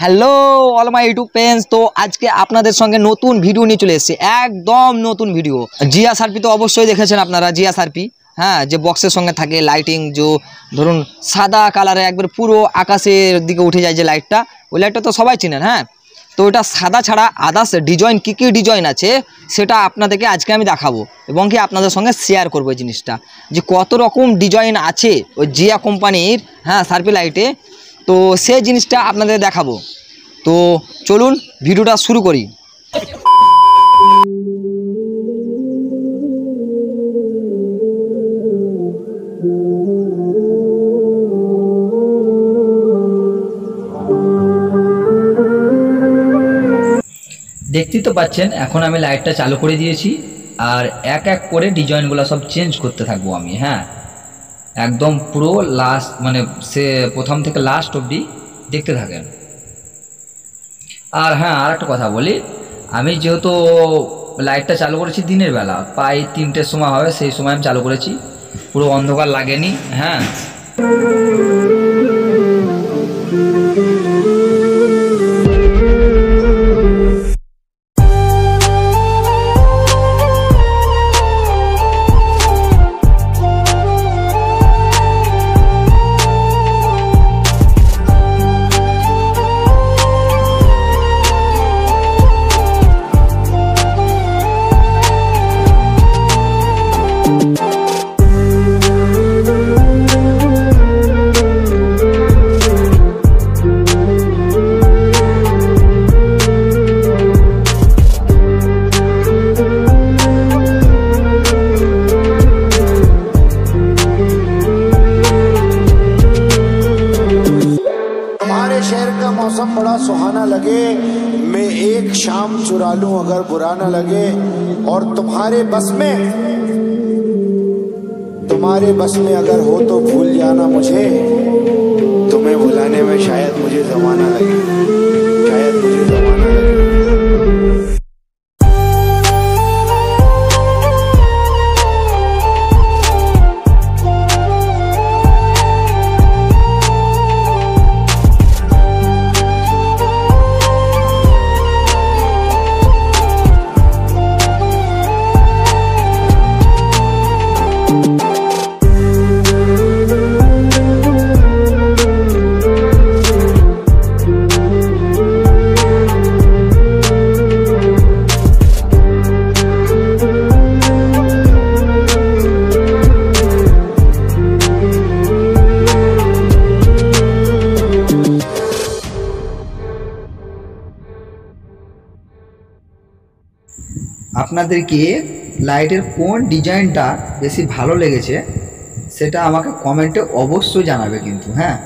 Hello all my YouTube friends. তো আজকে আপনাদের সঙ্গে নতুন ভিডিও নিয়ে চলে এসেছি, একদম নতুন ভিডিও। জিয়া সার্পি তো অবশ্যই দেখেছেন আপনারা, জিয়া সার্পি, হ্যাঁ, যে বক্সের সঙ্গে থাকে লাইটিং, যে ধরুন সাদা কালারে একবার পুরো আকাশের দিকে উঠে যায় যে লাইটটা, ওই লাইটটা তো সবাই চিনেন। হ্যাঁ, তো ওটা সাদা ছাড়া আদার্স ডিজাইন কী কী ডিজাইন আছে সেটা আপনাদেরকে আজকে আমি দেখাবো এবং কি আপনাদের সঙ্গে শেয়ার করবো এই জিনিসটা, যে কত রকম ডিজাইন আছে ওই জিয়া কোম্পানির, হ্যাঁ, সার্পি লাইটে। তো সেই জিনিসটা আপনাদের দেখাবো। তো চলুন ভিডিওটা শুরু করি। দেখতেই তো পাচ্ছেন, এখন আমি লাইটটা চালু করে দিয়েছি আর এক এক করে ডিজাইনগুলো সব চেঞ্জ করতে থাকবো আমি। হ্যাঁ, একদম পুরো লাস্ট, মানে সে প্রথম থেকে লাস্ট অবধি দেখতে থাকেন। আর হ্যাঁ, আর একটা কথা বলি, আমি যেহেতু লাইটটা চালু করেছি দিনের বেলা, প্রায় 3টের সময় হবে, সেই সময় আমি চালু করেছি, পুরো অন্ধকার লাগেনি। হ্যাঁ, शहर का मौसम बड़ा सुहाना लगे, मैं एक शाम चुरा लूं अगर बुरा न लगे। और तुम्हारे बस में अगर हो तो भूल जाना मुझे, तुम्हें भुलाने में शायद मुझे जमाना लगे, शायद मुझे जमाना लगे। আপনাদেরকে লাইটের কোন ডিজাইনটা বেশি ভালো লেগেছে সেটা আমাকে কমেন্টে অবশ্যই জানাবে কিন্তু। হ্যাঁ,